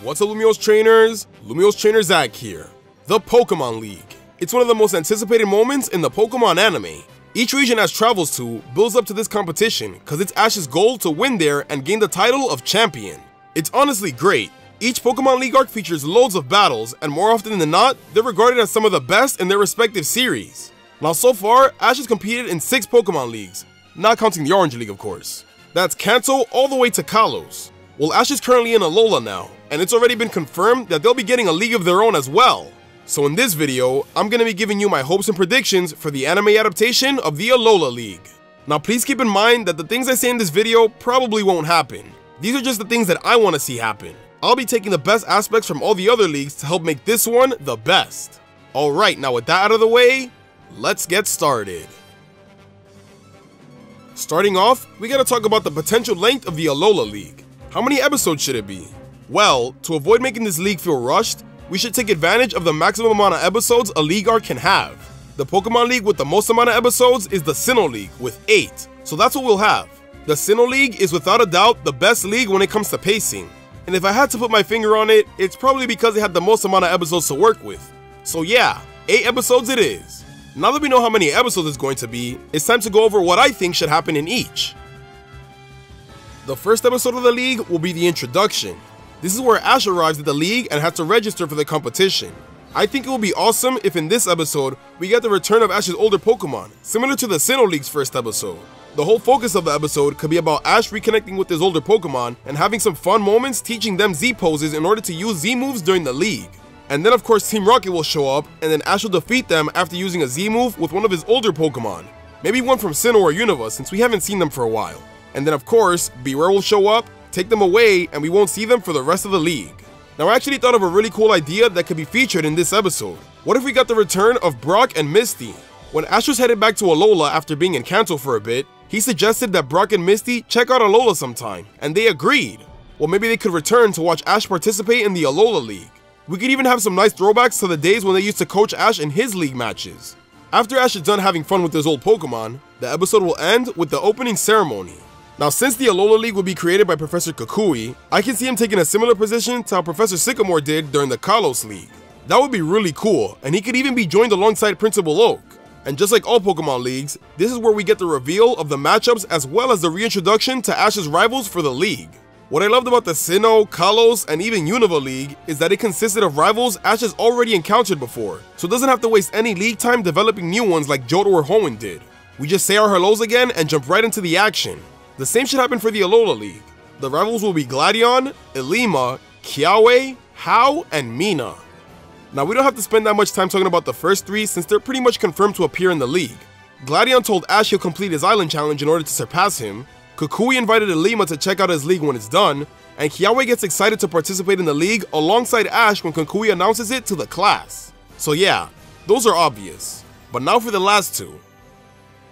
What's up, Lumio's trainers? Lumio's trainer Zach here. The Pokémon League. It's one of the most anticipated moments in the Pokémon anime. Each region Ash travels to builds up to this competition because it's Ash's goal to win there and gain the title of champion. It's honestly great. Each Pokémon League arc features loads of battles, and more often than not, they're regarded as some of the best in their respective series. Now so far, Ash has competed in 6 Pokémon Leagues, not counting the Orange League of course. That's Kanto all the way to Kalos. Well, Ash is currently in Alola now, and it's already been confirmed that they'll be getting a league of their own as well. So in this video, I'm going to be giving you my hopes and predictions for the anime adaptation of the Alola League. Now please keep in mind that the things I say in this video probably won't happen. These are just the things that I want to see happen. I'll be taking the best aspects from all the other leagues to help make this one the best. Alright, now with that out of the way, let's get started. Starting off, we gotta talk about the potential length of the Alola League. How many episodes should it be? Well, to avoid making this league feel rushed, we should take advantage of the maximum amount of episodes a league arc can have. The Pokemon League with the most amount of episodes is the Sinnoh League with 8, so that's what we'll have. The Sinnoh League is without a doubt the best league when it comes to pacing, and if I had to put my finger on it, it's probably because it had the most amount of episodes to work with. So yeah, 8 episodes it is. Now that we know how many episodes it's going to be, it's time to go over what I think should happen in each. The first episode of the league will be the introduction. This is where Ash arrives at the league and has to register for the competition. I think it will be awesome if in this episode, we get the return of Ash's older Pokemon, similar to the Sinnoh League's first episode. The whole focus of the episode could be about Ash reconnecting with his older Pokemon and having some fun moments teaching them Z poses in order to use Z moves during the league. And then of course Team Rocket will show up, and then Ash will defeat them after using a Z move with one of his older Pokemon. Maybe one from Sinnoh or Unova, since we haven't seen them for a while. And then of course, Beware will show up, take them away, and we won't see them for the rest of the league. Now I actually thought of a really cool idea that could be featured in this episode. What if we got the return of Brock and Misty? When Ash was headed back to Alola after being in Kanto for a bit, he suggested that Brock and Misty check out Alola sometime, and they agreed. Well, maybe they could return to watch Ash participate in the Alola League. We could even have some nice throwbacks to the days when they used to coach Ash in his league matches. After Ash is done having fun with his old Pokemon, the episode will end with the opening ceremony. Now since the Alola League will be created by Professor Kukui, I can see him taking a similar position to how Professor Sycamore did during the Kalos League. That would be really cool, and he could even be joined alongside Principal Oak. And just like all Pokemon Leagues, this is where we get the reveal of the matchups as well as the reintroduction to Ash's rivals for the league. What I loved about the Sinnoh, Kalos, and even Unova League is that it consisted of rivals Ash has already encountered before, so it doesn't have to waste any league time developing new ones like Johto or Hoenn did. We just say our hellos again and jump right into the action. The same should happen for the Alola League. The rivals will be Gladion, Ilima, Kiawe, Hau, and Mina. Now we don't have to spend that much time talking about the first 3 since they're pretty much confirmed to appear in the league. Gladion told Ash he'll complete his island challenge in order to surpass him, Kukui invited Ilima to check out his league when it's done, and Kiawe gets excited to participate in the league alongside Ash when Kukui announces it to the class. So yeah, those are obvious. But now for the last 2.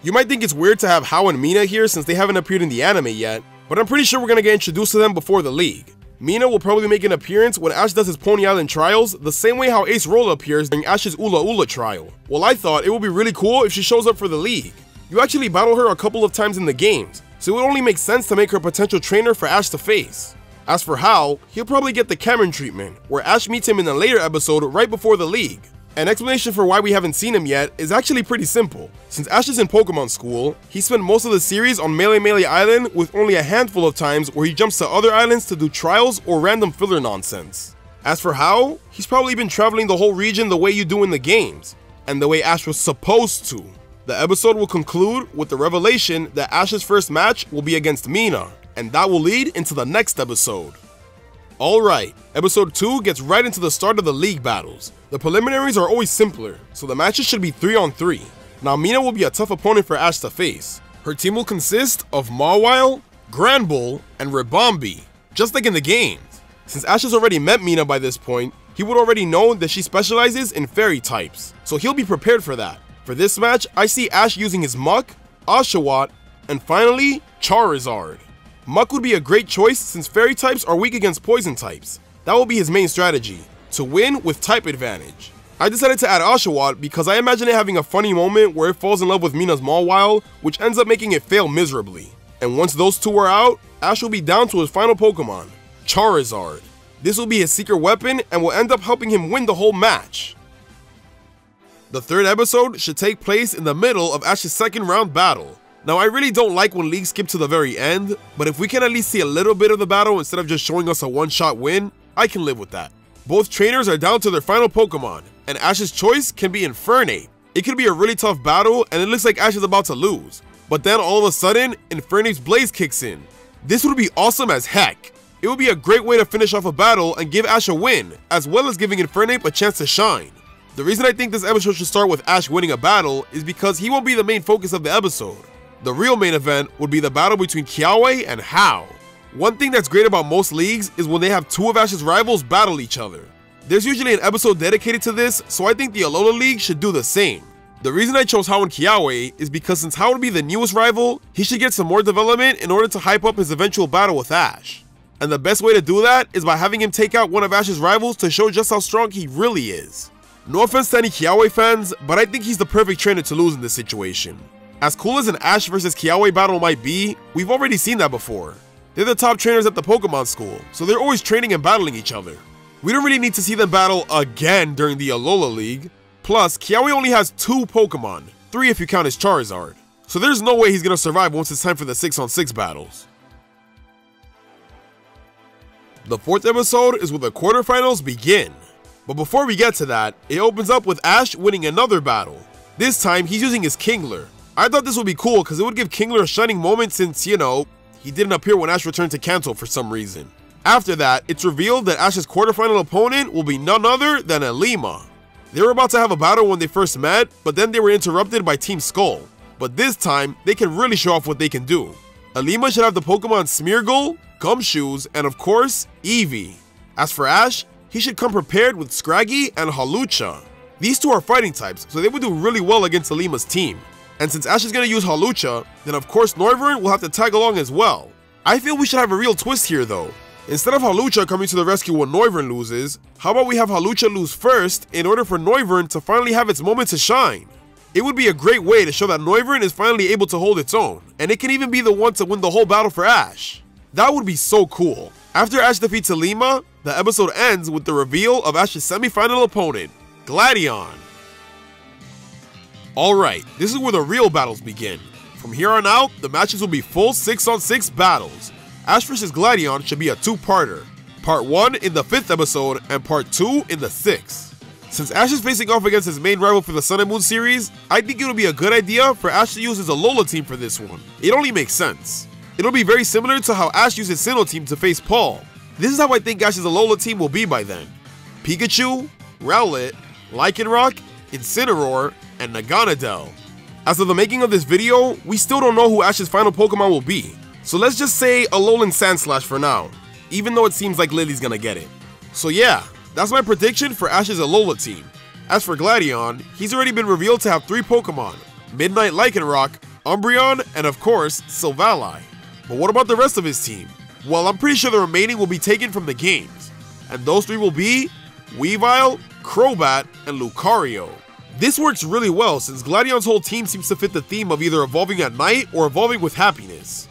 You might think it's weird to have Hau and Mina here since they haven't appeared in the anime yet, but I'm pretty sure we're gonna get introduced to them before the league. Mina will probably make an appearance when Ash does his Pony Island trials, the same way how Ace Rolla appears during Ash's Ula Ula trial. Well, I thought it would be really cool if she shows up for the league. You actually battle her a couple of times in the games, so it would only make sense to make her a potential trainer for Ash to face. As for Hau, he'll probably get the Cameron treatment, where Ash meets him in a later episode right before the league. An explanation for why we haven't seen him yet is actually pretty simple. Since Ash is in Pokemon school, he spent most of the series on Melee Island with only a handful of times where he jumps to other islands to do trials or random filler nonsense. As for Hau, he's probably been traveling the whole region the way you do in the games, and the way Ash was supposed to. The episode will conclude with the revelation that Ash's first match will be against Mina, and that will lead into the next episode. Alright, episode 2 gets right into the start of the league battles. The preliminaries are always simpler, so the matches should be 3-on-3. Now Mina will be a tough opponent for Ash to face. Her team will consist of Mawile, Granbull, and Ribombee, just like in the games. Since Ash has already met Mina by this point, he would already know that she specializes in fairy types, so he'll be prepared for that. For this match, I see Ash using his Muck, Oshawott, and finally, Charizard. Muck would be a great choice since fairy types are weak against poison types. That will be his main strategy, to win with type advantage. I decided to add Oshawott because I imagine it having a funny moment where it falls in love with Mina's Mawile, which ends up making it fail miserably. And once those two are out, Ash will be down to his final Pokemon, Charizard. This will be his secret weapon and will end up helping him win the whole match. The third episode should take place in the middle of Ash's second round battle. Now, I really don't like when leagues skip to the very end, but if we can at least see a little bit of the battle instead of just showing us a one-shot win, I can live with that. Both trainers are down to their final Pokemon, and Ash's choice can be Infernape. It could be a really tough battle, and it looks like Ash is about to lose, but then all of a sudden, Infernape's Blaze kicks in. This would be awesome as heck. It would be a great way to finish off a battle and give Ash a win, as well as giving Infernape a chance to shine. The reason I think this episode should start with Ash winning a battle is because he won't be the main focus of the episode. The real main event would be the battle between Kiawe and Hao. One thing that's great about most leagues is when they have two of Ash's rivals battle each other. There's usually an episode dedicated to this, so I think the Alola League should do the same. The reason I chose Hao and Kiawe is because since Hao would be the newest rival, he should get some more development in order to hype up his eventual battle with Ash. And the best way to do that is by having him take out one of Ash's rivals to show just how strong he really is. No offense to any Kiawe fans, but I think he's the perfect trainer to lose in this situation. As cool as an Ash vs Kiawe battle might be, we've already seen that before. They're the top trainers at the Pokemon school, so they're always training and battling each other. We don't really need to see them battle again during the Alola League. Plus, Kiawe only has 2 Pokemon, 3 if you count his Charizard, so there's no way he's gonna survive once it's time for the 6-on-6 battles. The 4th episode is where the quarterfinals begin. But before we get to that, it opens up with Ash winning another battle. This time, he's using his Kingler. I thought this would be cool because it would give Kingler a shining moment since, you know, he didn't appear when Ash returned to Kanto for some reason. After that, it's revealed that Ash's quarterfinal opponent will be none other than Alima. They were about to have a battle when they first met, but then they were interrupted by Team Skull. But this time, they can really show off what they can do. Alima should have the Pokemon Smeargle, Gumshoes, and of course, Eevee. As for Ash, he should come prepared with Scraggy and Hawlucha. These two are fighting types, so they would do really well against Alima's team. And since Ash is going to use Hawlucha, then of course Noivern will have to tag along as well. I feel we should have a real twist here though. Instead of Hawlucha coming to the rescue when Noivern loses, how about we have Hawlucha lose first in order for Noivern to finally have its moment to shine? It would be a great way to show that Noivern is finally able to hold its own, and it can even be the one to win the whole battle for Ash. That would be so cool. After Ash defeats Alima, the episode ends with the reveal of Ash's semi-final opponent, Gladion. Alright, this is where the real battles begin. From here on out, the matches will be full 6-on-6 battles. Ash vs Gladion should be a 2-parter. Part 1 in the 5th episode and Part 2 in the 6th. Since Ash is facing off against his main rival for the Sun and Moon series, I think it would be a good idea for Ash to use his Alola team for this one. It only makes sense. It'll be very similar to how Ash used his Sinnoh team to face Paul. This is how I think Ash's Alola team will be by then. Pikachu, Rowlet, Lycanroc, Incineroar, and Naganadel. As of the making of this video, we still don't know who Ash's final Pokemon will be. So let's just say Alolan Sandslash for now, even though it seems like Lily's gonna get it. So yeah, that's my prediction for Ash's Alola team. As for Gladion, he's already been revealed to have 3 Pokemon, Midnight Lycanroc, Umbreon, and of course, Silvally. But what about the rest of his team? Well, I'm pretty sure the remaining will be taken from the games, and those 3 will be Weavile, Crobat, and Lucario. This works really well since Gladion's whole team seems to fit the theme of either evolving at night or evolving with happiness.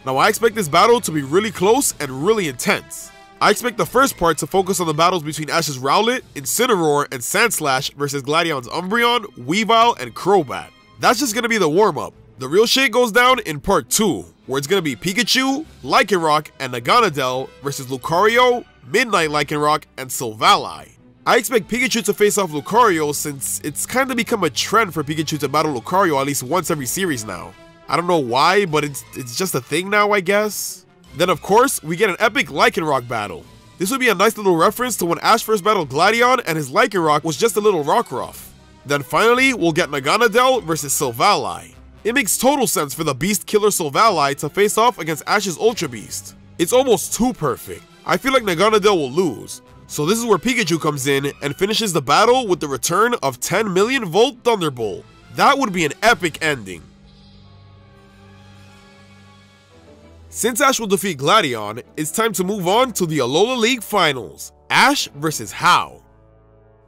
Now I expect this battle to be really close and really intense. I expect the first part to focus on the battles between Ash's Rowlet, Incineroar, and Sandslash versus Gladion's Umbreon, Weavile, and Crobat. That's just gonna be the warm-up. The real shit goes down in part 2, where it's gonna be Pikachu, Lycanroc, and Naganadel versus Lucario, Midnight Lycanroc, and Silvally. I expect Pikachu to face off Lucario since it's kinda become a trend for Pikachu to battle Lucario at least once every series now. I don't know why, but it's just a thing now, I guess. Then of course, we get an epic Lycanroc battle. This would be a nice little reference to when Ash first battled Gladion and his Lycanroc was just a little Rockruff. Then finally, we'll get Naganadel versus Silvally. It makes total sense for the Beast Killer Silvally to face off against Ash's Ultra Beast. It's almost too perfect. I feel like Naganadel will lose. So this is where Pikachu comes in and finishes the battle with the return of 10 million volt Thunderbolt. That would be an epic ending. Since Ash will defeat Gladion, it's time to move on to the Alola League Finals, Ash vs Hao.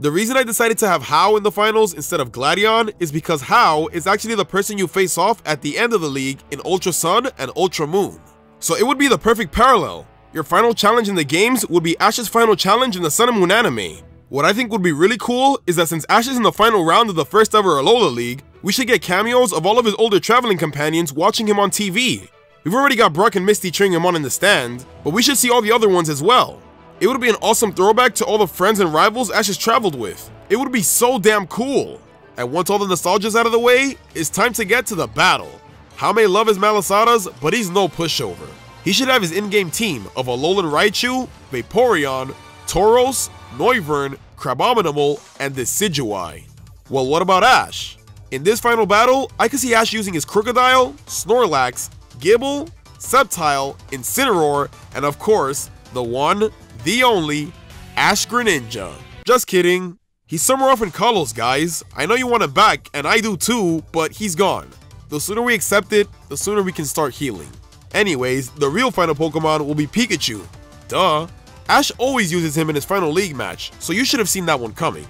The reason I decided to have Hao in the finals instead of Gladion is because Hao is actually the person you face off at the end of the league in Ultra Sun and Ultra Moon. So it would be the perfect parallel. Your final challenge in the games would be Ash's final challenge in the Sun and Moon anime. What I think would be really cool is that since Ash is in the final round of the first ever Alola League, we should get cameos of all of his older traveling companions watching him on TV. We've already got Brock and Misty cheering him on in the stand, but we should see all the other ones as well. It would be an awesome throwback to all the friends and rivals Ash has traveled with. It would be so damn cool. And once all the nostalgia's out of the way, it's time to get to the battle. How may love his Malasadas, but he's no pushover. He should have his in-game team of Alolan Raichu, Vaporeon, Tauros, Noivern, Crabominable, and Decidueye. Well, what about Ash? In this final battle, I could see Ash using his Crocodile, Snorlax, Gible, Sceptile, Incineroar, and of course, the one, the only, Ash Greninja. Just kidding. He's somewhere off in Kalos, guys. I know you want him back, and I do too, but he's gone. The sooner we accept it, the sooner we can start healing. Anyways, the real final Pokemon will be Pikachu. Duh. Ash always uses him in his final league match, so you should have seen that one coming.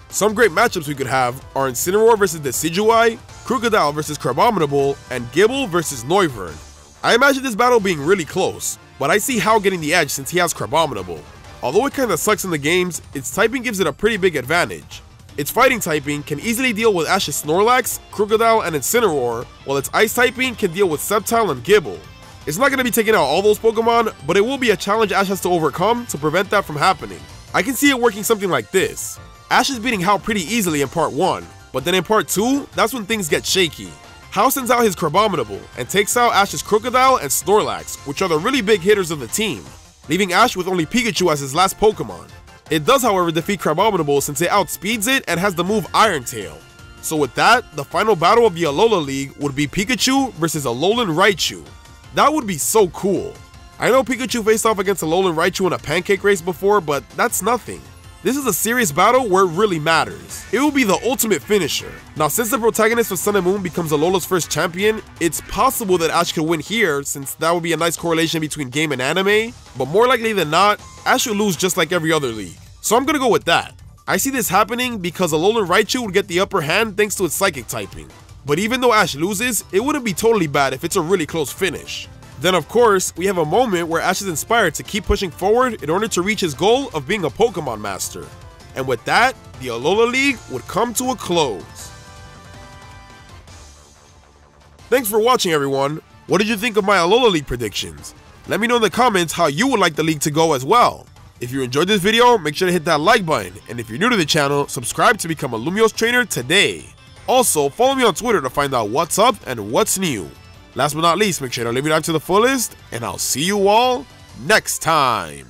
Some great matchups we could have are Incineroar vs Decidueye, Crocodile vs Crabominable, and Gible vs Noivern. I imagine this battle being really close, but I see Hao getting the edge since he has Crabominable. Although it kinda sucks in the games, its typing gives it a pretty big advantage. Its fighting typing can easily deal with Ash's Snorlax, Crocodile, and Incineroar, while its ice typing can deal with Sceptile and Gible. It's not going to be taking out all those Pokemon, but it will be a challenge Ash has to overcome to prevent that from happening. I can see it working something like this. Ash is beating Hao pretty easily in part 1, but then in part 2, that's when things get shaky. Hao sends out his Crabominable and takes out Ash's Crocodile and Snorlax, which are the really big hitters of the team, leaving Ash with only Pikachu as his last Pokemon. It does, however, defeat Crabominable since it outspeeds it and has the move Iron Tail. So with that, the final battle of the Alola League would be Pikachu versus Alolan Raichu. That would be so cool. I know Pikachu faced off against Alolan Raichu in a pancake race before, but that's nothing. This is a serious battle where it really matters. It will be the ultimate finisher. Now, since the protagonist of Sun and Moon becomes Alola's first champion, it's possible that Ash could win here since that would be a nice correlation between game and anime, but more likely than not, Ash will lose just like every other league. So I'm gonna go with that. I see this happening because Alolan Raichu would get the upper hand thanks to its psychic typing. But even though Ash loses, it wouldn't be totally bad if it's a really close finish. Then of course, we have a moment where Ash is inspired to keep pushing forward in order to reach his goal of being a Pokemon Master. And with that, the Alola League would come to a close. Thanks for watching, everyone. What did you think of my Alola League predictions? Let me know in the comments how you would like the league to go as well. If you enjoyed this video, make sure to hit that like button, and if you're new to the channel, subscribe to become a Lumiose trainer today. Also, follow me on Twitter to find out what's up and what's new. Last but not least, make sure to live your life to the fullest, and I'll see you all next time.